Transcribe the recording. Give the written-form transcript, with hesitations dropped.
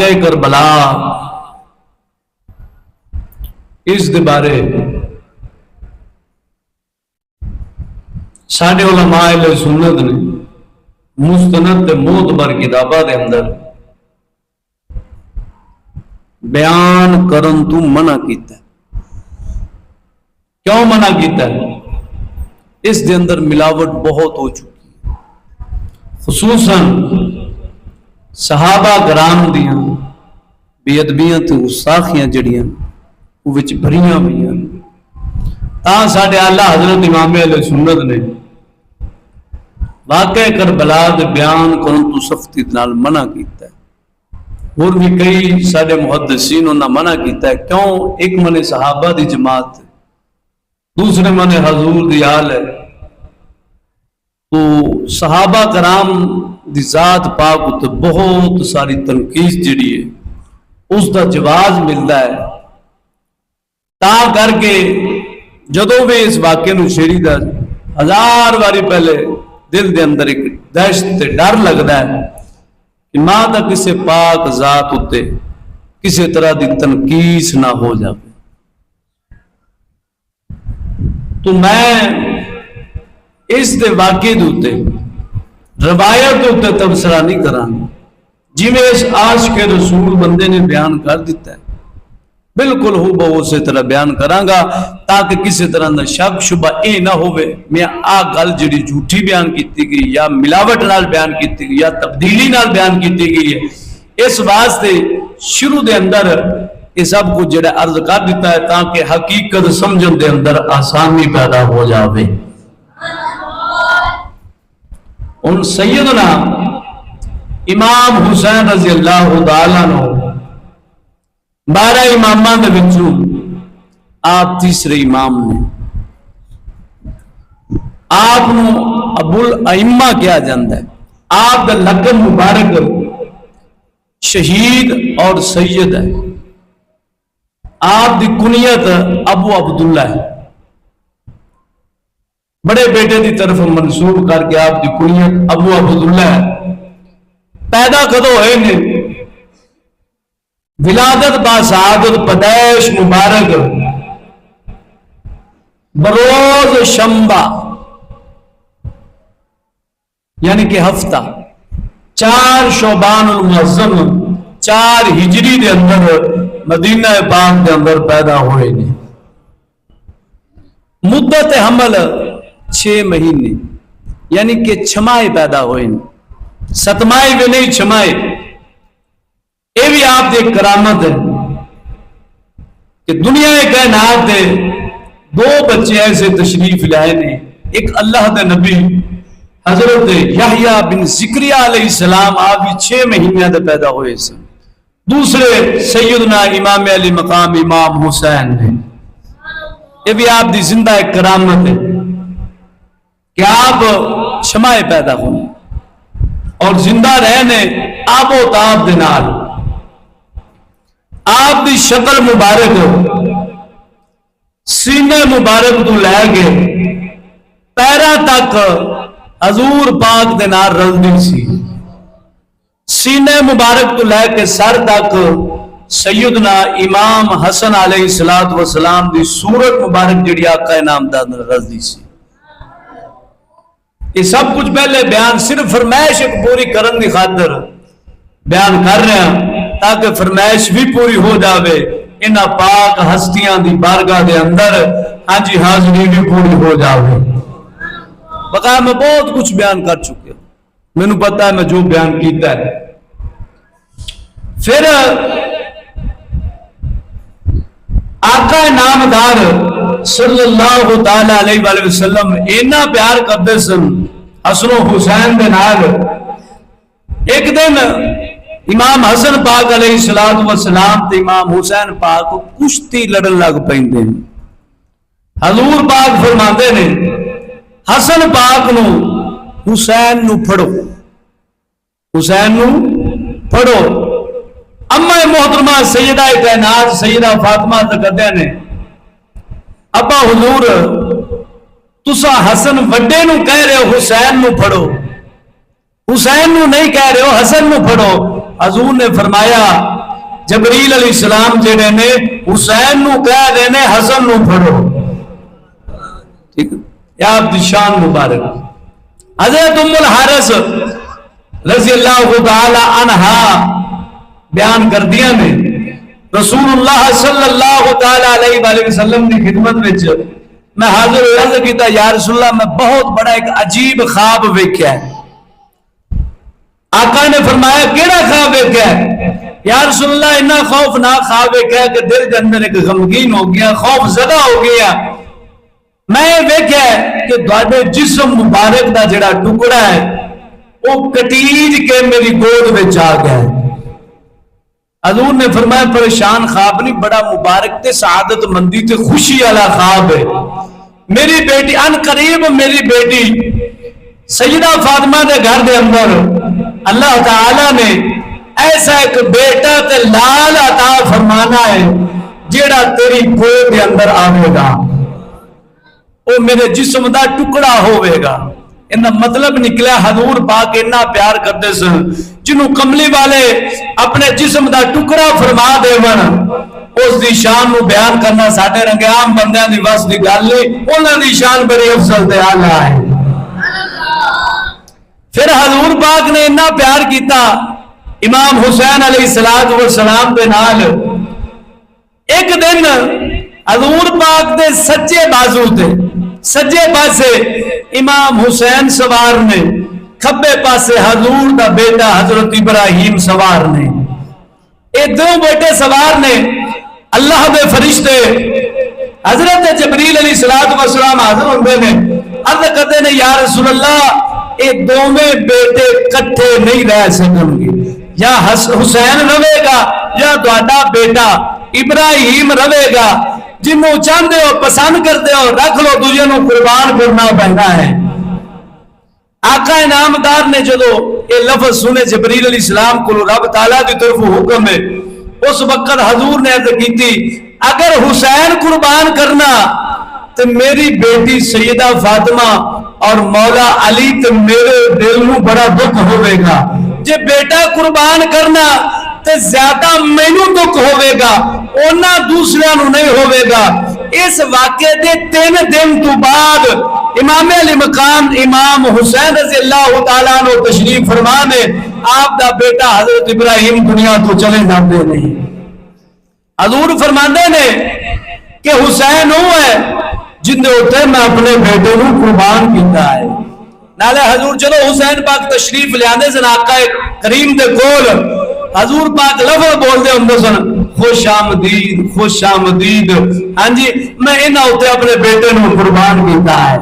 واقعہ کربلا اس دے بارے ساڈے علماء اہل سنت نے مستند تے معتبر کتاباں دے اندر بیان کرن تو منع کیتا ہے۔ کیوں منع کیتا ہے؟ اس دے اندر ملاوٹ بہت ہو چکی ہے، خصوصاً صحابہ کرام دیاں بے ادبیاں تے گستاخیاں جڑیاں وہ وچ بھریاں ہوئیاں تاں ساڈے اعلیٰ حضرت امام اہل سنت نے واقعہ کربلا دے بیان کرن تو سختی نال منع کیتا ہے۔ اور بھی کئی ساڈے محدثین انہاں منع کیتا ہے۔ کیوں؟ ایک من صحابہ دی جماعت ہے، دوسرے من حضور دی آل ہے، تو صحابہ کرام دی ذات پاک تے بہت ساری تنقید جڑی ہے اس دا جواز ملتا ہے۔ تا کر کے جدوں بھی اس واقعے نو شیری دا ہزار باری پہلے دل دے اندر ایک دہشت تے ڈر لگدا ہے کہ ماں دا کسے پاک ذات اتے کسی طرح دی تنقیس نہ ہو جائے۔ تو میں اس دے واقعے دوتے روایت دوتے تبصرہ نہیں کرانگا، جی میں اس عاشق رسول بندے نے بیان کر دیتا ہے بالکل ہو بہو اسی طرح بیان کرانگا تاکہ کسی طرح نہ شک شبہ اے نہ ہوئے میں گل جڑی جھوٹی بیان کیتی گئی یا ملاوٹ نال بیان کیتی گئی یا تبدیلی نال بیان کیتی گئی ہے۔ اس واسطے شروع دے اندر یہ سب کچھ جڑا عرض کر دیتا ہے تاکہ حقیقت سمجھن دے اندر آسانی پیدا ہو جاوے۔ ان سیدنا امام حسین رضی اللہ تعالیٰ عنہ 12 امامان دے وچوں آپ تیسرے امام نے، آپ نو ابو الائمہ کیا جاندہ ہے۔ آپ دا لقب مبارک شہید اور سید ہے۔ آپ دی کنیت ابو عبداللہ ہے، بڑے بیٹے دی طرف منسوب کر کے آپ دی کنیت ابو عبداللہ ہے۔ پیدا کدو ہوئے نے؟ ولادت باسعادت پیدائش مبارک بروز شنبہ یعنی کہ ہفتہ 4 شعبان المعظم 4 ہجری دے اندر مدینہ پاک دے اندر پیدا ہوئے نے۔ مدت حمل 6 مہینے یعنی کہ 6 ماہ پیدا ہوئے نے، 7 ماہ بھی نہیں 6 ماہ۔ یہ بھی آپ دی کرامت ہے کہ دنیا کائنات دے 2 بچے ایسے تشریف لائے نے، ایک اللہ دے نبی حضرت یحییٰ بن زکریا علیہ السلام آپ بھی 6 مہینے دے پیدا ہوئے سے، دوسرے سیدنا امام علی مقام امام حسین نے۔ یہ بھی آپ دی زندہ ایک کرامت ہے کہ آپ 6 ماہ پیدا ہوئے اور زندہ رہنے آب و تاب دے نال۔ آپ دی شکل مبارک سینے مبارک تو لے گئے پیرا تک حضور پاک دے نال رلدی سی، سینے مبارک تو لے کے سر تک سیدنا امام حسن علیہ السلام دی صورت مبارک جڑی آقا نامدار رلدی سی۔ یہ سب کچھ پہلے بیان صرف فرمائش ایک پوری کرن دی خاطر بیان کر رہے ہیں تاکہ فرمائش بھی پوری ہو جاوے، انہاں پاک ہستیاں دی بارگاہ دے اندر ہاں جی حاضری بھی پوری ہو جاوے۔ بقا میں بہت کچھ بیان کر چکے ہوں، میں نے پتا ہے میں جو بیان کیتا ہے۔ پھر آقا نامدار صلی اللہ تعالی علیہ وآلہ وسلم اینا پیار کرتے سن حسن و حسین دے نال۔ ایک دن امام حسن پاک علیہ السلام تے امام حسین پاک کشتی لڑن لگ پیندے ہیں۔ حضور پاک فرماندے نے حسن پاک نو حسین نو پھڑو، حسین نو پھڑو۔ اما محترمہ سیدہ کائنات سیدہ فاطمہ تکدے نے ابا حضور تسا حسن وڈے نو کہہ رہے ہو حسین نو پھڑو، حسین نو نہیں کہہ رہے ہو حسن نو پھڑو۔ حضور نے فرمایا جبریل علیہ السلام جڑے نے حسین نو کہہ دینے حسن نو پھڑو. ٹھیک یا آپ دی شان مبارک. حضرت ام الحارث رضی اللہ تعالی عنہا بیان کر دیا نے رسول اللہ صلی اللہ تعالی علیہ وآلہ وسلم کی خدمت میں میں حاضر عرض کیتا یا رسول اللہ میں بہت بڑا ایک عجیب خواب ویکھیا ہے. آقا نے فرمایا کیڑا خواب ویکھیا ہے؟ یا رسول اللہ اتنا خوفناک خواب ویکھیا کہ دل کے اندر ایک غمگین ہو گیا, خوف زدہ ہو گیا. میں ویکھیا ہے کہ تواڈے جسم مبارک دا جڑا ٹکڑا ہے وہ کٹیج کے میری گود وچ آ گیا ہے. حضور نے فرمایا پریشان خواب نہیں, بڑا مبارک تے سعادت مندی تے خوشی والا خواب ہے. میری بیٹی ان قریب میری بیٹی سیدہ فاطمہ دے گھر دے اندر اللہ تعالی نے ایسا ایک بیٹا تے لال عطا فرمانا ہے جیڑا تیری گود دے اندر آوے گا, وہ میرے جسم دا ٹکڑا ہوئے گا. ان مطلب نکلا حضور پاک اتنا پیار کرتے سن جنہوں کملی والے اپنے جسم دا ٹکڑا فرما دے ون اس دی شان نو بیان کرنا ساٹے رنگے عام بندیاں دی وس دی گل نہیں, انہاں دی شان بڑی افضل تے اعلی ہے. پھر حضور پاک نے اتنا پیار کیتا امام حسین علیہ السلام دے نال. ایک دن حضور پاک دے سچے بازو تے سجے پاسے امام حسین سوار نے, کھبے پاسے حضور دا بیٹا حضرت ابراہیم سوار نے. اے دو بیٹے سوار نے. اللہ دے فرشتے حضرت جبریل علیہ السلام حاضر ہوندے نے, عرض کرتے نے یا رسول اللہ اے دوویں بیٹے کٹھے نہیں رہ سکن گے, یا حسین رہے گا یا تہاڈا بیٹا ابراہیم رہے گا. جنوں چاہتے ہو پسند کرتے ہو رکھ لو, دوجے نو قربان کرنا پہنا ہے. آقا انعامدار نے جدو یہ لفظ سنے جبریل علیہ السلام کو رب تعالیٰ کی طرف حکم ہے, اس وقت حضور نے عرض کی تھی اگر حسین قربان کرنا تو میری بیٹی سیدہ فاطمہ اور مولا علی تو میرے دل میں بڑا دکھ ہوئے گا. جے بیٹا قربان کرنا تو زیادہ مینوں دکھ ہوئے گا, اونا دوسرے نو نہیں ہوئے گا. اس واقعے دے 3 دن تو بعد امام علی مقام امام حسین رضی اللہ تعالیٰ عنہ تشریف فرمانے, آپ دا بیٹا حضرت ابراہیم دنیا تو چلے جاندے نہیں. حضور فرماندے نے کہ حسین وہ ہے جن دے اوتے میں اپنے بیٹے نو قربان کیتا ہے. نالے حضور چلو حسین پاک تشریف لے آندے سن آقا کریم دے کول, حضور پاک لفظ بول دے ہوندے سن خوش آمدید خوش آمدید, ہاں جی میں انہاں اوتے اپنے بیٹے نو قربان کیتا ہے.